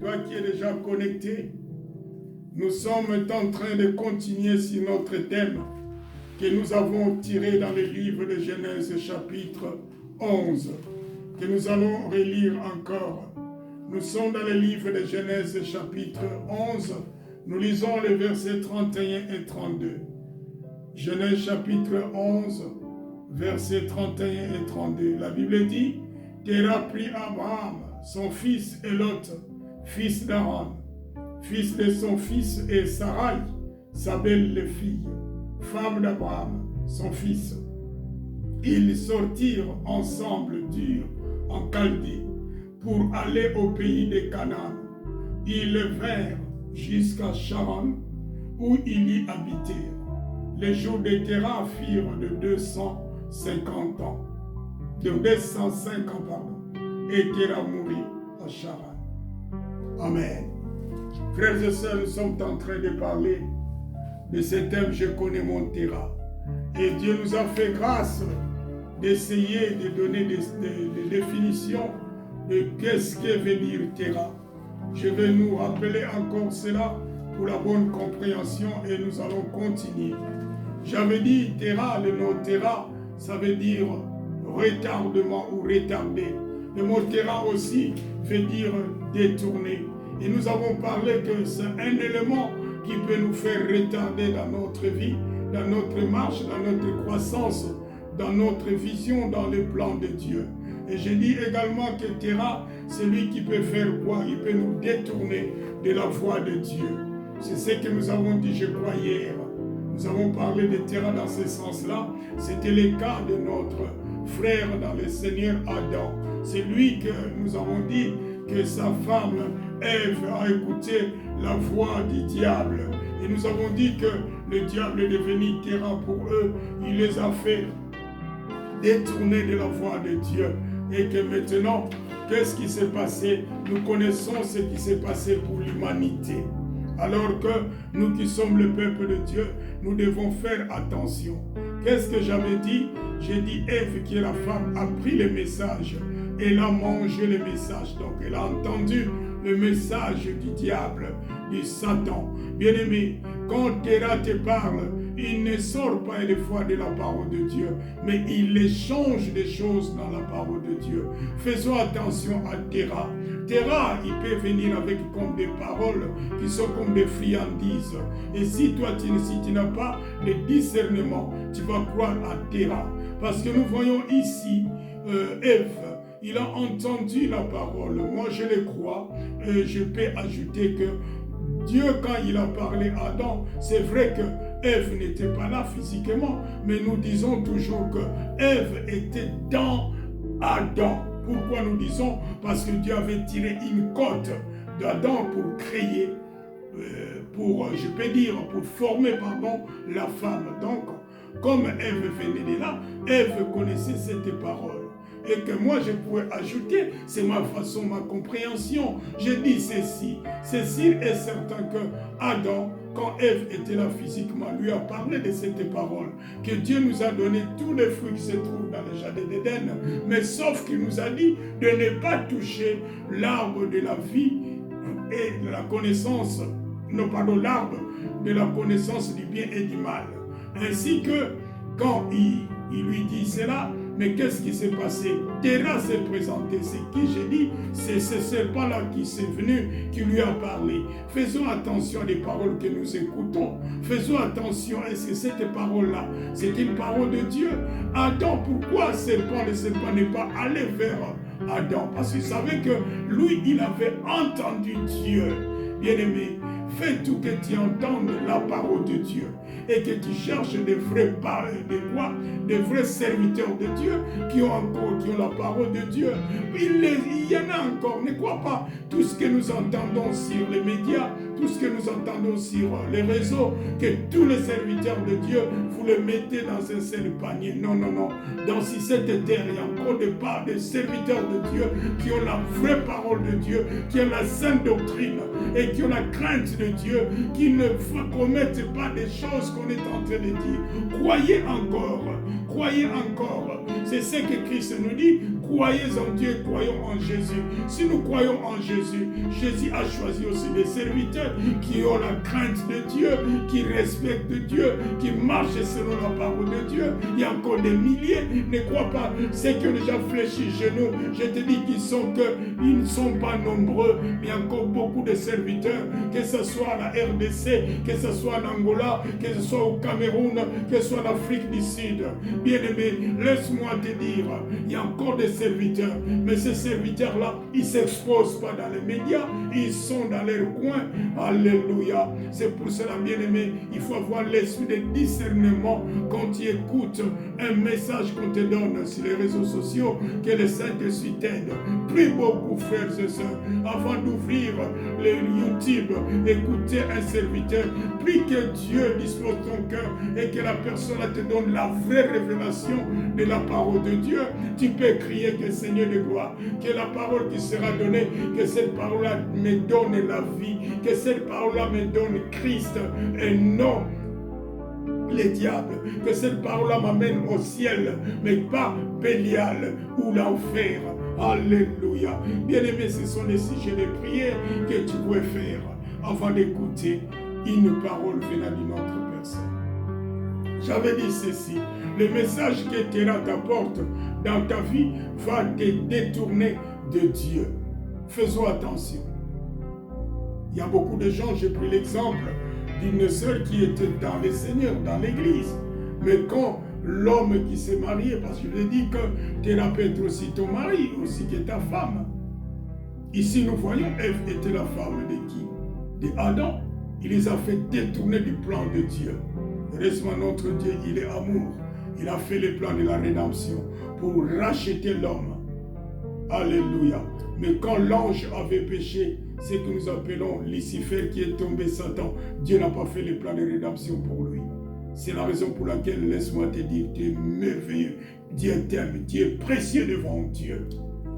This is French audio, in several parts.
toi qui es déjà connecté, nous sommes en train de continuer sur notre thème que nous avons tiré dans le livre de Genèse chapitre 11, que nous allons relire encore. Nous sommes dans le livre de Genèse chapitre 11, nous lisons les versets 31 et 32. Genèse chapitre 11, versets 31 et 32. La Bible dit, Téra prit Abraham, son fils et Lot, fils d'Aran, fils de son fils, et Sarai, sa belle-fille, femme d'Abraham, son fils. Ils sortirent ensemble d'Ur, en Chaldée, pour aller au pays de Canaan. Ils vinrent jusqu'à Charan, où ils y habitèrent. Les jours de Téra firent de 250 ans. De 205 ans, pardon. Et Téra mourut à Charan. Amen. Frères et sœurs, nous sommes en train de parler de ce thème, je connais mon Téra. Et Dieu nous a fait grâce d'essayer de donner des définitions de qu'est-ce que veut dire Téra. Je vais nous rappeler encore cela pour la bonne compréhension et nous allons continuer. J'avais dit Téra, le mot Téra, ça veut dire retardement ou retardé. Le mot Téra aussi veut dire détourner. Et nous avons parlé que c'est un élément qui peut nous faire retarder dans notre vie, dans notre marche, dans notre croissance, dans notre vision, dans le plan de Dieu. Et je dis également que Téra, c'est lui qui peut faire quoi? Il peut nous détourner de la voie de Dieu. C'est ce que nous avons dit, je crois, hier. Nous avons parlé de Téra dans ce sens-là. C'était le cas de notre frère dans le Seigneur Adam. C'est lui que nous avons dit que sa femme Ève a écouté la voix du diable. Et nous avons dit que le diable est devenu Téra pour eux. Il les a fait détourner de la voie de Dieu. Et que maintenant, qu'est-ce qui s'est passé? Nous connaissons ce qui s'est passé pour l'humanité. Alors que nous qui sommes le peuple de Dieu, nous devons faire attention. Qu'est-ce que j'avais dit? J'ai dit Ève, qui est la femme, a pris le message. Elle a mangé le message. Donc elle a entendu le message du diable, du Satan. Bien-aimé, quand Téra te parle, il ne sort pas des fois de la parole de Dieu, mais il échange des choses dans la parole de Dieu. Faisons attention à Téra. Téra, il peut venir avec comme des paroles qui sont comme des friandises. Et si toi, tu n'as pas de discernement, tu vas croire à Téra. Parce que nous voyons ici Ève. Il a entendu la parole. Moi, je le crois. Et je peux ajouter que Dieu, quand il a parlé à Adam, c'est vrai que Ève n'était pas là physiquement, mais nous disons toujours que Ève était dans Adam. Pourquoi nous disons? Parce que Dieu avait tiré une côte d'Adam pour créer, pour former, la femme. Donc, comme Ève venait de là, Ève connaissait cette parole. Et que moi je pourrais ajouter, c'est ma façon, ma compréhension. Je dis ceci, c'est sûr et certain que Adam, quand Ève était là physiquement, lui a parlé de cette parole, que Dieu nous a donné tous les fruits qui se trouvent dans le jardin d'Éden, mais sauf qu'il nous a dit de ne pas toucher l'arbre de la vie et de la connaissance, l'arbre de la connaissance du bien et du mal. Ainsi que quand il lui dit cela, mais qu'est-ce qui s'est passé? Téra s'est présenté. C'est qui j'ai dit? C'est ce serpent-là qui s'est venu, qui lui a parlé. Faisons attention aux paroles que nous écoutons. Faisons attention, est-ce que cette parole-là, c'est une parole de Dieu? Adam, pourquoi le serpent n'est pas allé vers Adam? Parce qu'il savait que lui, il avait entendu Dieu. Bien-aimé, fais tout que tu entendes la parole de Dieu et que tu cherches des vrais serviteurs de Dieu qui ont la parole de Dieu. Il y en a encore, ne crois pas tout ce que nous entendons sur les médias, tout ce que nous entendons sur les réseaux, que tous les serviteurs de Dieu, vous les mettez dans un seul panier. Non, non, non. Dans cette terre, il y a encore des serviteurs de Dieu qui ont la vraie parole de Dieu, qui ont la sainte doctrine et qui ont la crainte de Dieu, qui ne commettent pas des choses qu'on est en train de dire. Croyez encore. Croyez encore. C'est ce que Christ nous dit. croyez en Dieu, croyons en Jésus. Si nous croyons en Jésus, Jésus a choisi aussi des serviteurs qui ont la crainte de Dieu, qui respectent Dieu, qui marchent selon la parole de Dieu. Il y a encore des milliers. Ne crois pas. Ceux qui ont déjà fléchi genoux, je te dis qu'ils ne sont pas nombreux. Il y a encore beaucoup de serviteurs, que ce soit à la RDC, que ce soit en Angola, que ce soit au Cameroun, que ce soit en Afrique du Sud. Bien-aimé, laisse-moi te dire, il y a encore des serviteurs, mais ces serviteurs-là, ils ne s'exposent pas dans les médias, ils sont dans leur coin. Alléluia. C'est pour cela, bien-aimé, il faut avoir l'esprit de discernement quand tu écoutes un message qu'on te donne sur les réseaux sociaux, que le Saint-Esprit t'aide. Prie beaucoup, frères et sœurs, avant d'ouvrir le YouTube, écouter un serviteur. Prie que Dieu dispose ton cœur et que la personne te donne la vraie révélation de la parole de Dieu. Tu peux crier que Seigneur de gloire, que la parole qui sera donnée, que cette parole-là me donne la vie, que cette parole-là me donne Christ et non les diables, que cette parole-là m'amène au ciel, mais pas Bélial ou l'enfer. Alléluia. Bien-aimé, ce sont les sujets de prière que tu peux faire avant d'écouter une parole venant d'une autre personne. J'avais dit ceci, le message que Terra t'apporte dans ta vie va te détourner de Dieu. Faisons attention. Il y a beaucoup de gens, j'ai pris l'exemple d'une sœur qui était dans le Seigneur, dans l'église. Mais quand l'homme qui s'est marié, parce que je lui ai dit que Terra peut être aussi ton mari, aussi que ta femme. Ici, nous voyons, Ève était la femme de qui? De Adam. Il les a fait détourner du plan de Dieu. Heureusement, notre Dieu, il est amour. Il a fait le plan de la rédemption pour racheter l'homme. Alléluia. Mais quand l'ange avait péché, ce que nous appelons Lucifer qui est tombé Satan, Dieu n'a pas fait le plan de rédemption pour lui. C'est la raison pour laquelle, laisse-moi te dire, tu es merveilleux. Dieu t'aime, tu es précieux devant Dieu.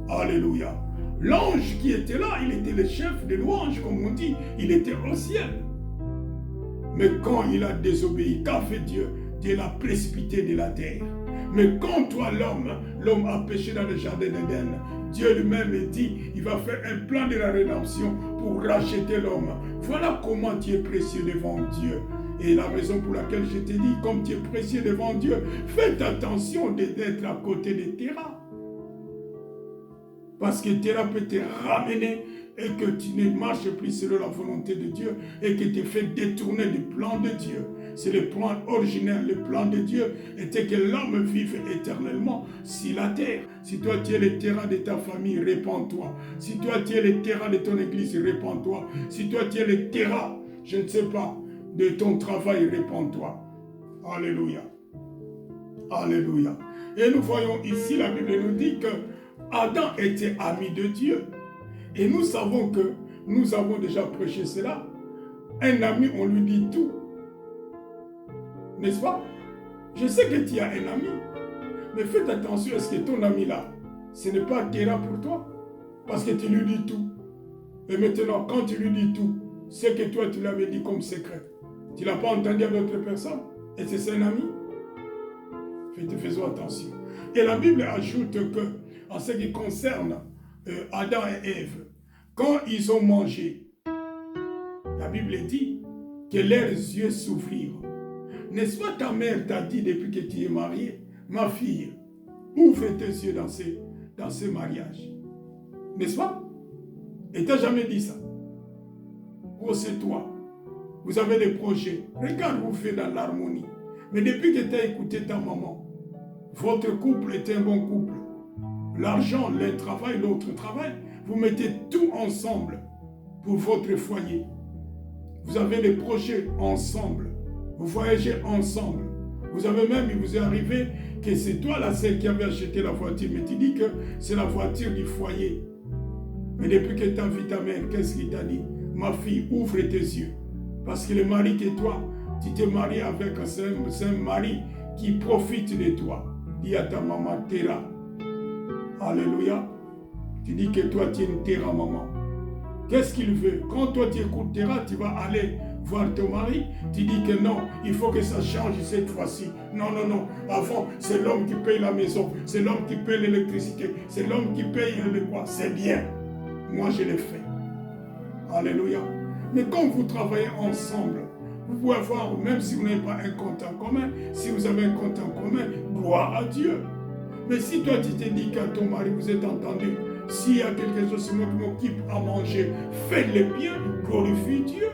Alléluia. L'ange qui était là, il était le chef de louange, comme on dit. Il était au ciel. Mais quand il a désobéi, qu'a fait Dieu? Dieu l'a précipité de la terre. Mais quand toi, l'homme a péché dans le jardin d'Éden, Dieu lui-même dit, il va faire un plan de la rédemption pour racheter l'homme. Voilà comment tu es précieux devant Dieu. Et la raison pour laquelle je te dis, comme tu es précieux devant Dieu, faites attention d'être à côté de Terra. Parce que Terra peut te ramener et que tu ne marches plus selon la volonté de Dieu et que tu te fais détourner du plan de Dieu. C'est le plan originel, le plan de Dieu était que l'homme vive éternellement sur la terre. Si toi tu es le terrain de ta famille, répands-toi. Si toi tu es le terrain de ton église, répands-toi. Si toi tu es le terrain, je ne sais pas, de ton travail, répands-toi. Alléluia. Alléluia. Et nous voyons ici, la Bible nous dit que Adam était ami de Dieu. Et nous savons que nous avons déjà prêché cela. Un ami, on lui dit tout. N'est-ce pas? Je sais que tu as un ami. Mais faites attention, est-ce que ton ami là, ce n'est pas Terra pour toi? Parce que tu lui dis tout. Et maintenant, quand tu lui dis tout, c'est que toi tu l'avais dit comme secret. Tu ne l'as pas entendu à d'autres personnes. Et c'est un ami. Faisons attention. Et la Bible ajoute que, en ce qui concerne Adam et Ève, quand ils ont mangé, la Bible dit que leurs yeux s'ouvrirent. N'est-ce pas ta mère t'a dit depuis que tu es mariée, ma fille, ouvre tes yeux dans ce mariage. N'est-ce pas? Et t'as jamais dit ça. Oh, c'est toi. Vous avez des projets. Regarde, vous faites dans l'harmonie. Mais depuis que tu as écouté ta maman, votre couple est un bon couple. L'argent, l'un travaille, l'autre travaille. Vous mettez tout ensemble pour votre foyer. Vous avez des projets ensemble. Vous voyagez ensemble. Vous avez même, il vous est arrivé que c'est toi la seule qui avait acheté la voiture. Mais tu dis que c'est la voiture du foyer. Mais depuis que tu as vu ta mère, qu'est-ce qu'il t'a dit? Ma fille, ouvre tes yeux. Parce que le mari que toi, tu t'es marié avec un mari qui profite de toi. Dis à ta maman, Terra. Alléluia. Tu dis que toi, tu es une Terra, maman. Qu'est-ce qu'il veut? Quand toi, tu écoutes Terra, tu vas aller voir ton mari, tu dis que non, il faut que ça change cette fois-ci. Non, non, non. Avant, c'est l'homme qui paye la maison, c'est l'homme qui paye l'électricité, c'est l'homme qui paye le quoi. C'est bien. Moi, je l'ai fait. Alléluia. Mais quand vous travaillez ensemble, vous pouvez avoir, même si vous n'avez pas un compte en commun, si vous avez un compte en commun, gloire à Dieu. Mais si toi, tu te dis qu'à ton mari, vous êtes entendu, s'il y a quelque chose, c'est moi qui m'occupe à manger, faites-le bien, glorifie Dieu.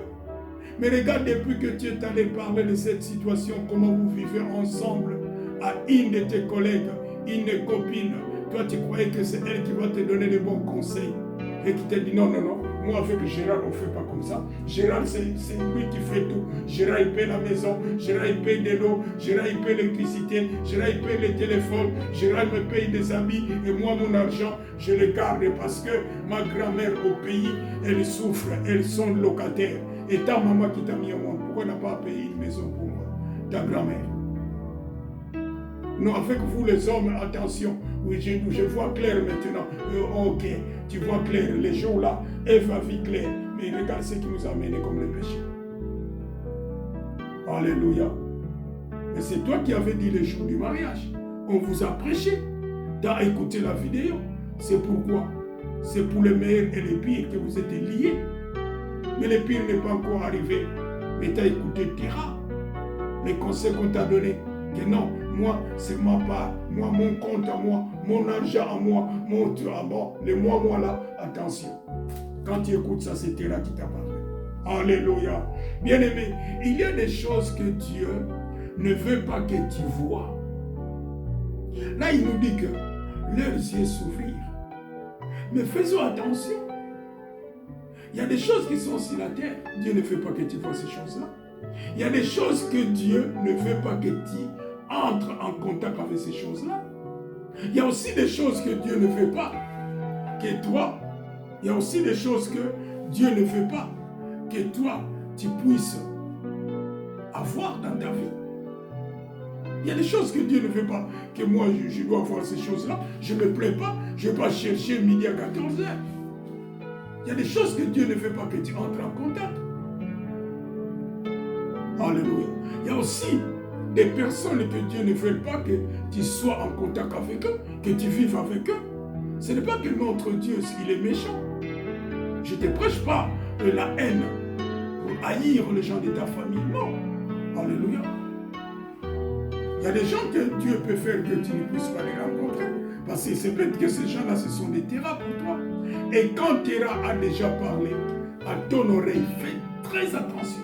Mais regarde, depuis que tu es allé parler de cette situation, comment vous vivez ensemble, à une de tes collègues, une copine, toi tu croyais que c'est elle qui va te donner des bons conseils, et qui te dit non, non, non, moi avec Gérard on ne fait pas comme ça, Gérard c'est lui qui fait tout, Gérard il paye la maison, Gérard il paye de l'eau, Gérard il paye l'électricité, Gérard il paye les téléphones, Gérard me paye des habits, et moi mon argent je le garde parce que ma grand-mère au pays, elle souffre, elles sont locataires, et ta maman qui t'a mis au monde, pourquoi n'a pas payé une maison pour ta grand-mère? Non, avec vous les hommes, attention, oui, je vois clair maintenant. Ok, tu vois clair, les jours là, Ève a vu clair. Mais regarde ce qui nous a amené comme le péché. Alléluia. Mais c'est toi qui avais dit les jours du mariage. On vous a prêché. Tu as écouté la vidéo. C'est pourquoi? C'est pour les meilleurs et les pires que vous êtes liés. Mais le pire n'est pas encore arrivé. Mais tu as écouté Terra. Les conseils qu'on t'a donnés. Que non, moi, c'est ma part, moi, mon compte à moi, mon argent à moi, mon truc à moi, les moi là, attention. Quand tu écoutes ça, c'est Terra qui t'a parlé. Alléluia. Bien-aimé, il y a des choses que Dieu ne veut pas que tu vois. Là, il nous dit que leurs yeux s'ouvrirent. Mais faisons attention. Il y a des choses qui sont sur la terre. Dieu ne veut pas que tu vois ces choses-là. Il y a des choses que Dieu ne veut pas que tu entres en contact avec ces choses-là. Il y a aussi des choses que Dieu ne veut pas que toi, il y a aussi des choses que Dieu ne veut pas que toi, tu puisses avoir dans ta vie. Il y a des choses que Dieu ne veut pas que moi, je dois avoir ces choses-là. Je ne me plais pas, je ne vais pas chercher midi à 14h. Il y a des choses que Dieu ne veut pas que tu entres en contact. Alléluia. Il y a aussi des personnes que Dieu ne veut pas que tu sois en contact avec eux, que tu vives avec eux. Ce n'est pas que notre Dieu, il est méchant. Je ne te prêche pas la haine pour haïr les gens de ta famille. Non. Alléluia. Il y a des gens que Dieu peut faire que tu ne puisses pas les rencontrer. Parce que c'est peut-être que ces gens-là, ce sont des terras pour toi. Et quand Terra a déjà parlé à ton oreille, fais très attention.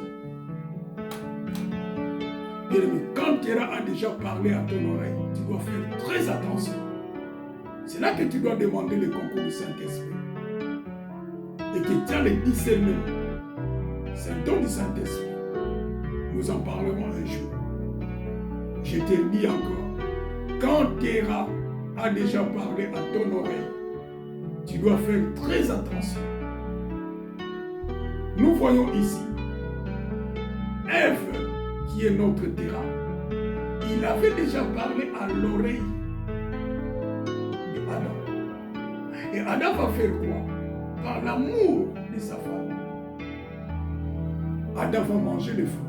Quand Terra a déjà parlé à ton oreille, tu dois faire très attention. C'est là que tu dois demander le concours du Saint-Esprit. Et que tu as le discernement. C'est le don du Saint-Esprit. Nous en parlerons un jour. Je te le dis encore. Quand Terra a déjà parlé à ton oreille, tu dois faire très attention. Nous voyons ici Ève, qui est notre Terra, il avait déjà parlé à l'oreille d'Adam. Et Adam va faire quoi? Par l'amour de sa femme, Adam va manger le fruit.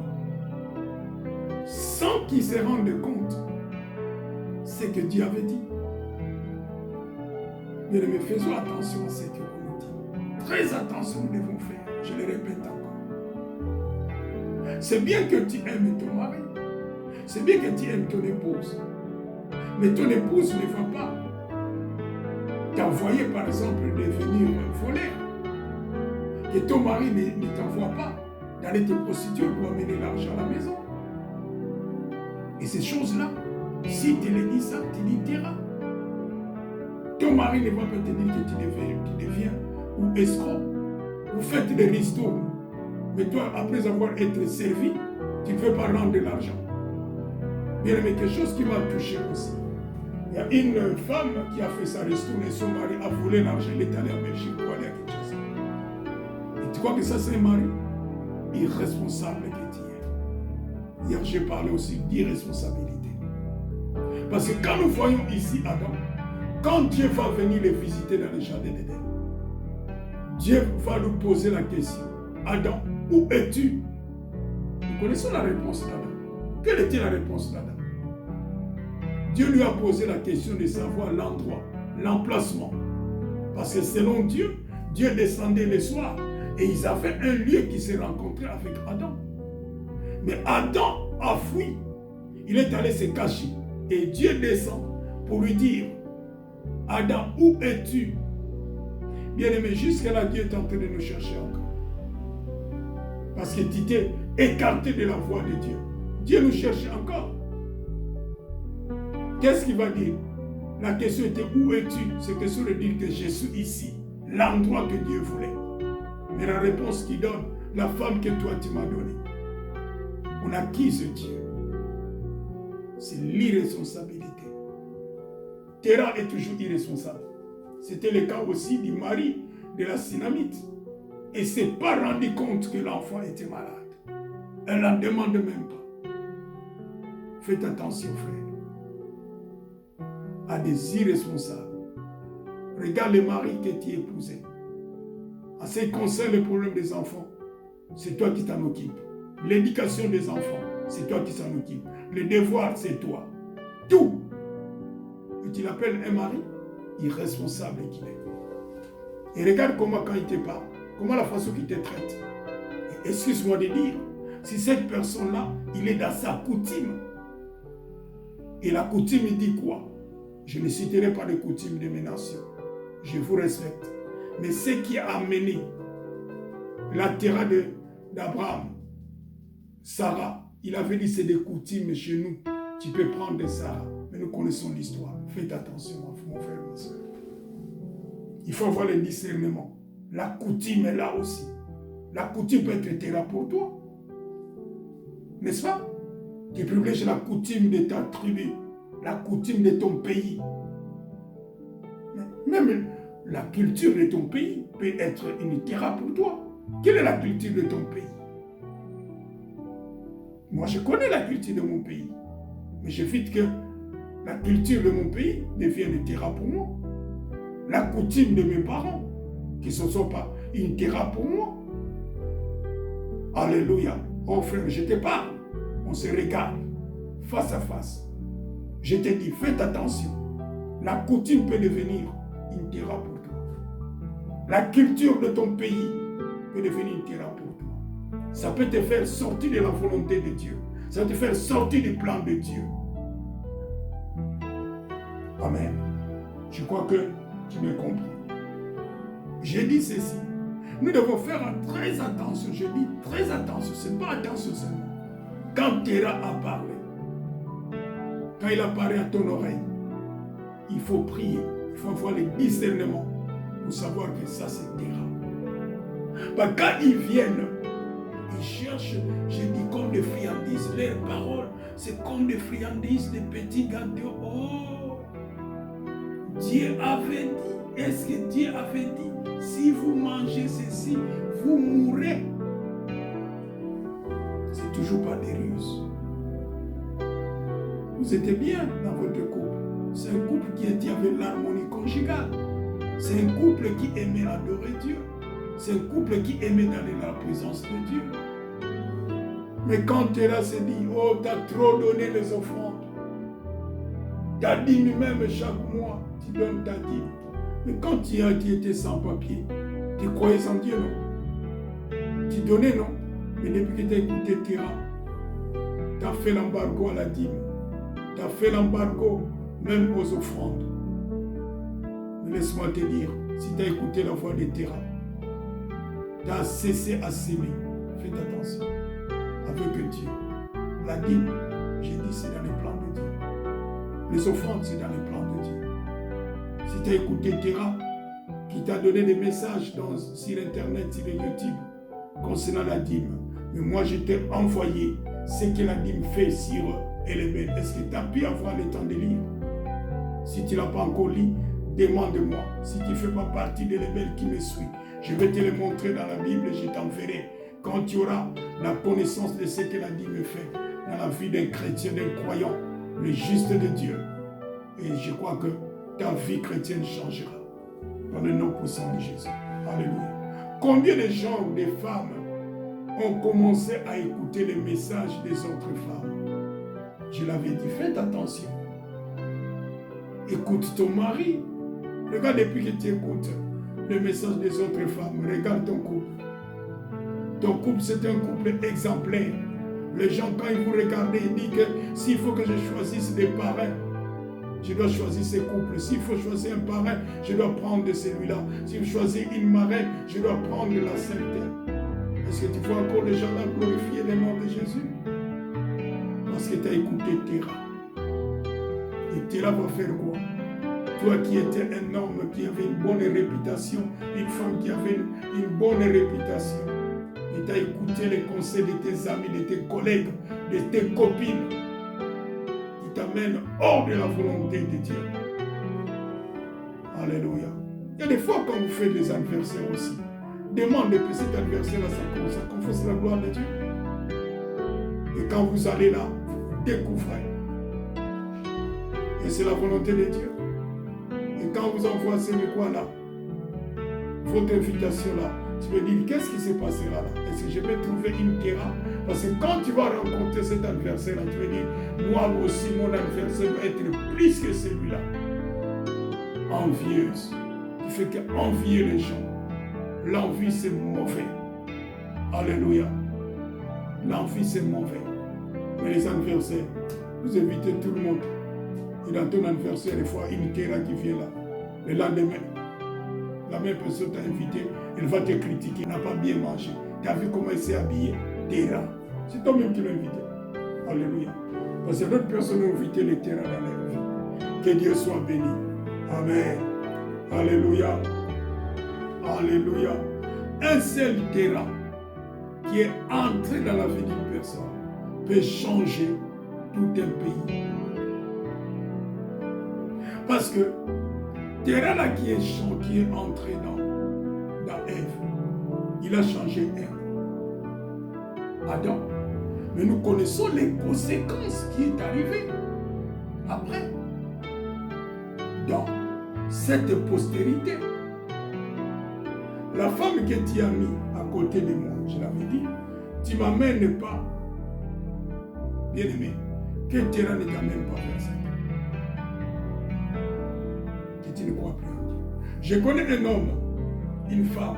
Sans qu'il se rende compte ce que Dieu avait dit. Mais faisons attention à ce que l'on dit. Très attention, nous devons faire. Je le répète encore. C'est bien que tu aimes ton mari. C'est bien que tu aimes ton épouse. Mais ton épouse ne va pas t'envoyer, par exemple, devenir voleur. Que ton mari ne t'envoie pas d'aller te prostituer pour amener l'argent à la maison. Et ces choses-là, si tu les dis ça, tu dis Terra. Ton mari ne va pas te dire que tu deviens ou escroc. Vous faites des ristournes. Mais toi, après avoir été servi, tu ne veux pas rendre de l'argent. Bien, mais quelque chose qui m'a touché aussi. Il y a une femme qui a fait sa ristourne et son mari a volé l'argent. Il est allé en Belgique pour aller à Kinshasa. Et tu crois que ça, c'est un mari irresponsable que tu es. Hier, j'ai parlé aussi d'irresponsabilité. Parce que quand nous voyons ici Adam, quand Dieu va venir les visiter dans le jardin d'Éden, Dieu va lui poser la question. Adam, où es-tu? Nous connaissons la réponse d'Adam. Quelle était la réponse d'Adam? Dieu lui a posé la question de savoir l'endroit, l'emplacement. Parce que selon Dieu, Dieu descendait le soir et ils avaient un lieu qui s'est rencontré avec Adam. Mais Adam a fui. Il est allé se cacher. Et Dieu descend pour lui dire, Adam, où es-tu? Bien-aimé, jusqu'à là, Dieu est en train de nous chercher encore. Parce que tu t'es écarté de la voie de Dieu. Dieu nous cherche encore. Qu'est-ce qu'il va dire? La question était où es-tu? C'est question de dire que je suis ici, l'endroit que Dieu voulait. Mais la réponse qu'il donne, la femme que toi tu m'as donnée, on accuse Dieu. C'est l'irresponsabilité. Terah est toujours irresponsable. C'était le cas aussi du mari de la Sunamite. Et ne s'est pas rendu compte que l'enfant était malade. Elle n'en demande même pas. Faites attention, frère, à des irresponsables. Regarde le mari que tu épousais. En ce qui concerne le problème des enfants, c'est toi qui t'en occupes. L'éducation des enfants, c'est toi qui s'en occupe. Le devoir, c'est toi. Tout. Et tu l'appelles un mari irresponsable qu'il est. Et regarde comment quand il te parle, comment la façon qu'il te traite. Et excuse-moi de dire, si cette personne-là, il est dans sa coutume, et la coutume, il dit quoi? Je ne citerai pas les coutumes de mes nations. Je vous respecte. Mais ce qui a amené la terre d'Abraham, Sarah, il avait dit c'est des coutumes chez nous. Tu peux prendre de Sarah. Mais nous connaissons l'histoire. Faites attention, mon frère, ma soeur. Il faut avoir le discernement. La coutume est là aussi. La coutume peut être terre pour toi. N'est-ce pas? Tu privilèges la coutume de ta tribu, la coutume de ton pays. Même la culture de ton pays peut être une terre pour toi. Quelle est la culture de ton pays? Moi, je connais la culture de mon pays. Mais j'évite que la culture de mon pays devienne une terre pour moi. La coutume de mes parents, que ce ne soit pas une terre pour moi. Alléluia. Oh frère, je te parle. On se regarde face à face. Je te dis, faites attention. La coutume peut devenir une terre pour toi. La culture de ton pays peut devenir une terre pour toi. Ça peut te faire sortir de la volonté de Dieu. Ça peut te faire sortir du plan de Dieu. Amen. Je crois que tu me comprends. J'ai dit ceci. Nous devons faire très attention. Je dis très attention. Ce n'est pas attention seulement. Quand Terah a parlé, quand il a parlé à ton oreille, il faut prier. Il faut avoir le discernement pour savoir que ça c'est Terah. Bah, quand ils viennent, ils cherchent, je dis comme des friandises, leurs paroles, c'est comme des friandises, des petits gâteaux. Oh, Dieu avait dit, est-ce que Dieu avait dit, si vous mangez ceci, vous mourrez? C'est toujours pas des ruses. Vous êtes bien dans votre couple. C'est un couple qui était avec l'harmonie conjugale. C'est un couple qui aimait adorer Dieu. C'est un couple qui aimait d'aller dans la présence de Dieu. Mais quand Terah se dit, oh, tu as trop donné les offrandes. Ta dîme même chaque mois, tu donnes ta dîme. Mais quand tu étais sans papier, tu croyais en Dieu, non? Tu donnais, non? Mais depuis que tu as écouté Terah, tu as fait l'embargo à la dîme. Tu as fait l'embargo même aux offrandes. Mais laisse-moi te dire, si tu as écouté la voix de Terah, tu as cessé à s'aimer. Faites attention. Avec Dieu. La dîme, j'ai dit, c'est dans les plans de Dieu. Les offrandes, c'est dans les plans de Dieu. Si tu as écouté Terah, qui t'a donné des messages sur Internet, sur YouTube, concernant la dîme, mais moi je t'ai envoyé ce que la dîme fait sur Elébel. Est-ce que tu as pu avoir le temps de lire? Si tu ne l'as pas encore lu, demande-moi. Si tu ne fais pas partie de l'Elébel qui me suit, je vais te le montrer dans la Bible et je t'enverrai. Quand tu auras la connaissance de ce que la dîme fait dans la vie d'un chrétien, d'un croyant, le juste de Dieu. Et je crois que ta vie chrétienne changera. Dans le nom puissant de Jésus. Alléluia. Combien de gens, des femmes, ont commencé à écouter les messages des autres femmes. Je l'avais dit, faites attention. Écoute ton mari. Regarde, depuis que tu écoutes le message des autres femmes, regarde ton couple. Ton couple, c'est un couple exemplaire. Les gens, quand ils vous regardent, ils disent que s'il faut que je choisisse des parrains, je dois choisir ces couples. S'il faut choisir un parrain, je dois prendre de celui-là. S'il faut choisir une marraine, je dois prendre de la sainteté. Est-ce que tu vois encore les gens là glorifier le nom de Jésus? Parce que tu as écouté Terah. Et Terah va faire quoi? Toi qui étais un homme qui avait une bonne réputation, une femme qui avait une bonne réputation, et tu as écouté les conseils de tes amis, de tes collègues, de tes copines, qui t'amènent hors de la volonté de Dieu. Alléluia. Il y a des fois quand vous faites des anniversaires aussi, demandez que cet anniversaire-là, ça confesse la gloire de Dieu. Et quand vous allez là, vous découvrez. Et c'est la volonté de Dieu. Et quand vous envoie ce quoi là, votre invitation là, tu veux dire, qu'est-ce qui se passera là? Est-ce que je vais trouver une Terah? Parce que quand tu vas rencontrer cet anniversaire là, tu veux dire, moi aussi, mon anniversaire doit être plus que celui-là. Envieuse. Tu fais qu'envier les gens. L'envie, c'est mauvais. Alléluia. L'envie, c'est mauvais. Mais les anniversaires, vous invitez tout le monde. Et dans ton anniversaire, des fois, une Terah qui vient là. Le lendemain, la même personne t'a invité, elle va te critiquer, elle n'a pas bien mangé. Tu as vu comment elle s'est habillée? Terah. C'est toi-même qui l'as invité. Alléluia. Parce que d'autres personnes ont invité les Terah dans leur vie. Que Dieu soit béni. Amen. Alléluia. Alléluia. Un seul Terah qui est entré dans la vie d'une personne peut changer tout un pays. Parce que Terah là qui est entré dans Ève, il a changé Ève. Adam. Mais nous connaissons les conséquences qui est arrivé après. Dans cette postérité, la femme que tu as mis à côté de moi, je l'avais dit, tu m'amènes pas, bien aimé, que Terah ne t'amène pas vers ça. Que tu ne crois plus en Dieu. Je connais un homme, une femme,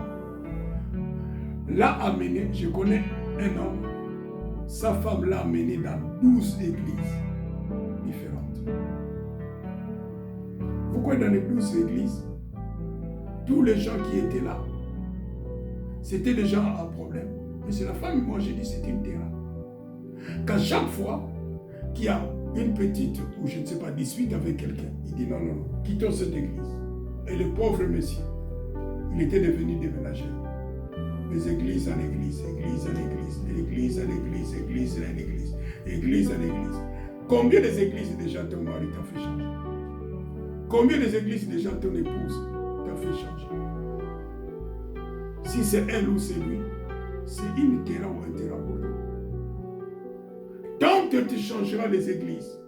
l'a amené, je connais un homme, sa femme l'a amené dans 12 églises différentes. Pourquoi dans les 12 églises, tous les gens qui étaient là, c'était des gens à problème. Mais c'est la femme, moi j'ai dit, c'était une Terah. Qu'à chaque fois qu'il y a une petite, ou je ne sais pas, dispute avec quelqu'un, il dit non, non, non, quittons cette église. Et le pauvre monsieur, il était devenu déménageur. Les églises en église, église en église, église en église, église en église, église en église. Combien des églises déjà ton mari t'a fait changer? Combien des églises déjà ton épouse t'a fait changer? Si c'est elle ou c'est lui, c'est une Terah ou un Terah pour lui. Tant que tu changeras les églises,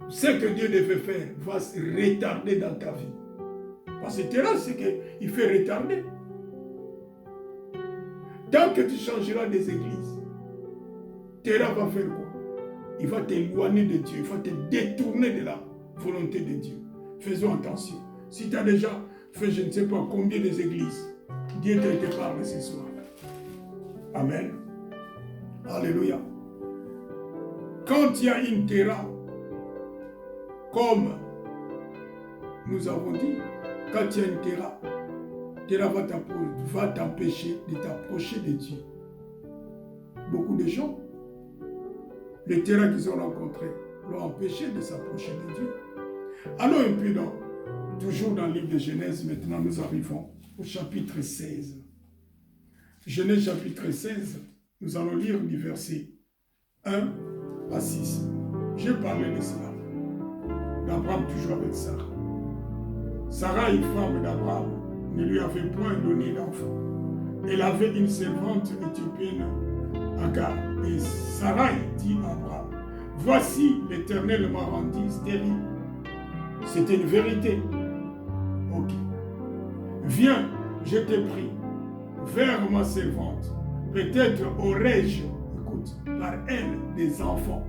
ce que Dieu devait faire va se retarder dans ta vie. Parce que Terah, c'est qu'il fait retarder. Tant que tu changeras des églises, Terah va faire quoi? Il va t'éloigner de Dieu, il va te détourner de la volonté de Dieu. Faisons attention. Si tu as déjà fait je ne sais pas combien des églises, Dieu te parle ce soir. Amen. Alléluia. Quand il y a une Terah, comme nous avons dit, quand il y a une Terah, Terah va t'empêcher de t'approcher de Dieu. Beaucoup de gens, les Terah qu'ils ont rencontrés, l'ont empêché de s'approcher de Dieu. Allons un peu toujours dans le livre de Genèse, maintenant nous arrivons au chapitre 16. Genèse chapitre 16, nous allons lire du verset 1 à 6. J'ai parlé de cela. D'Abraham toujours avec Sarah. Sarah, une femme d'Abraham, ne lui avait point donné d'enfant. Elle avait une servante éthiopienne, Agar. Et Sarah dit à Abraham, voici l'Éternel m'a rendu stérile. C'était une vérité. Ok. Viens, je te prie, vers ma servante. Peut-être aurais-je, écoute, par elle des enfants.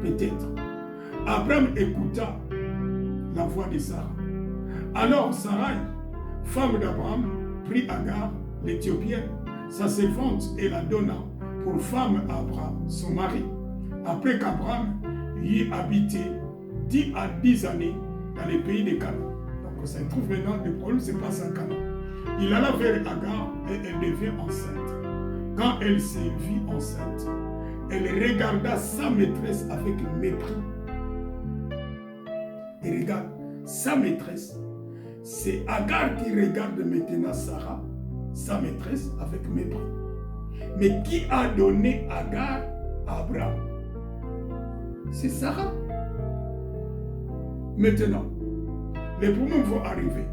Peut-être. Abraham écouta la voix de Sarah. Alors Sarai, femme d'Abraham, prit Agar, l'Éthiopienne, sa servante, et la donna pour femme à Abraham, son mari. Après qu'Abraham y habité 10 à 10 années dans les pays de Canaan. Donc ça se trouve maintenant, le problème se passe en Canaan. Il alla vers Agar et elle devint enceinte. Quand elle se vit enceinte, elle regarda sa maîtresse avec mépris. Et regarde, sa maîtresse, c'est Agar qui regarde maintenant Sarah, sa maîtresse, avec mépris. Mais qui a donné Agar à Abraham? C'est Sarah. Maintenant, les problèmes vont arriver.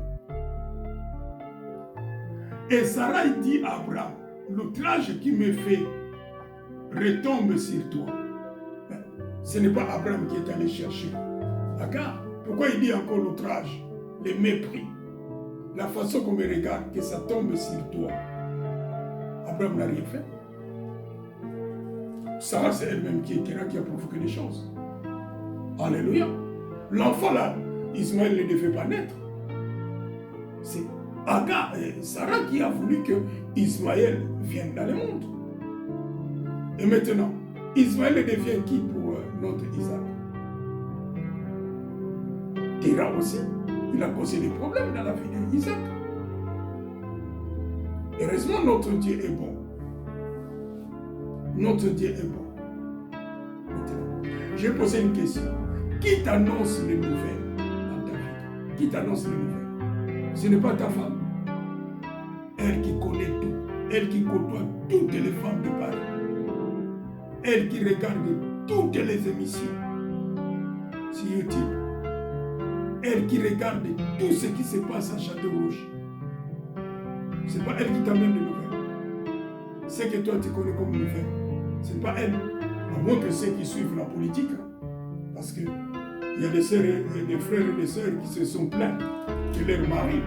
Et Sarah dit à Abraham, l'outrage qui me fait retombe sur toi. Ce n'est pas Abraham qui est allé chercher Agar. Pourquoi il dit encore l'outrage, le mépris, la façon qu'on me regarde, que ça tombe sur toi? Abraham n'a rien fait. Sarah, c'est elle-même qui a provoqué les choses. Alléluia. L'enfant là, Ismaël ne devait pas naître. C'est Agar et Sarah qui a voulu que Ismaël vienne dans le monde. Et maintenant, Ismaël devient qui pour notre Isaac? Terah aussi, il a causé des problèmes dans la vie d'Isaac. Heureusement, notre Dieu est bon. Notre Dieu est bon. Maintenant, je vais poser une question. Qui t'annonce les nouvelles dans ta vie? Qui t'annonce les nouvelles? Ce n'est pas ta femme. Elle qui connaît tout. Elle qui côtoie toutes les femmes de Paris. Elle qui regarde toutes les émissions sur YouTube. Elle qui regarde tout ce qui se passe à Château-Rouge. Ce n'est pas elle qui t'amène des nouvelles. Ce que toi tu connais comme nouvelles, ce n'est pas elle. À moins que ceux qui suivent la politique. Parce qu'il y a des sœurs et des frères et des sœurs qui se sont plaints que leur mari,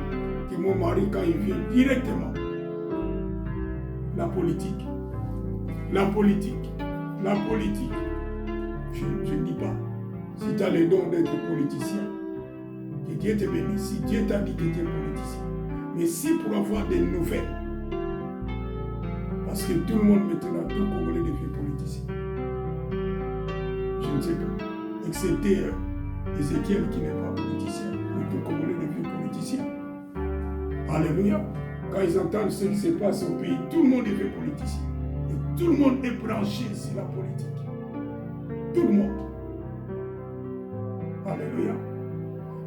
que mon mari, quand il vient directement, la politique, je ne dis pas, si tu as le don d'être politicien, que Dieu te bénisse, si Dieu t'a dit que tu es politicien, mais si pour avoir des nouvelles, parce que tout le monde maintenant, tout Congolais devient politicien, je ne sais pas. Excepté Ézéchiel qui n'est pas politicien, mais tout Congolais devient politicien. Alléluia. Quand ils entendent ce qui se passe au pays, tout le monde devient politicien. Et tout le monde est branché sur la politique. Tout le monde. Alléluia.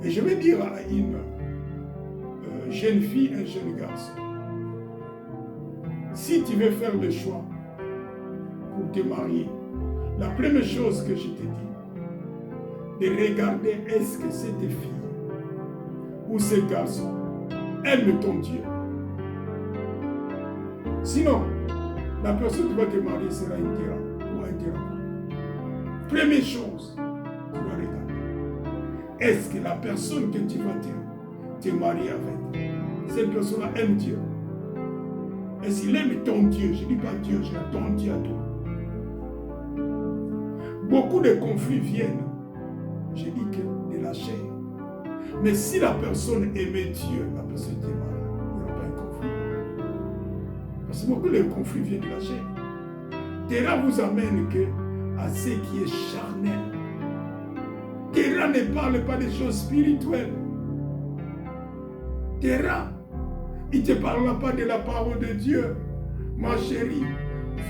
Et je vais dire à une jeune fille, un jeune garçon, si tu veux faire le choix pour te marier, la première chose que je te dis, de regarder est-ce que cette fille ou ce garçon aime ton Dieu. Sinon, la personne qui va te marier sera un tyran ou un tyran. Première chose, tu vas regarder. Est-ce que la personne que tu vas te marier avec, cette personne-là aime Dieu? Est-ce qu'il aime ton Dieu? Je ne dis pas Dieu, je dis ton Dieu à toi. Beaucoup de conflits viennent, je dis que de la chair. Mais si la personne aimait Dieu, la personne était malade, il n'y aura pas un conflit. Parce que beaucoup de conflits viennent de la chair. Terra vous amène à ce qui est charnel. Terra ne parle pas des choses spirituelles. Terra, il ne te parlera pas de la parole de Dieu. Ma chérie,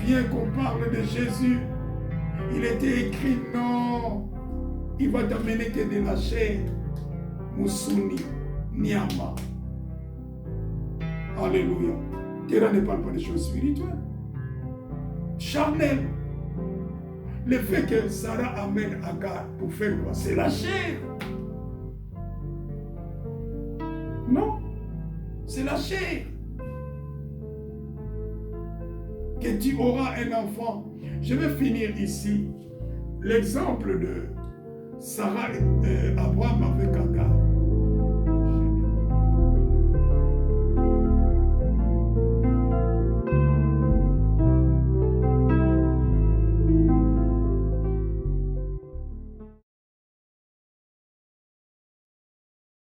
viens qu'on parle de Jésus. Il était écrit, non. Il va t'amener que de la chair. Mousouni, Niama. Alléluia. Terra ne parle pas des choses spirituelles. Charnel. Le fait que Sarah amène Agar pour faire quoi? C'est la chair. Non. C'est la chair. Que tu auras un enfant. Je vais finir ici. L'exemple de Sarah et Abraham avec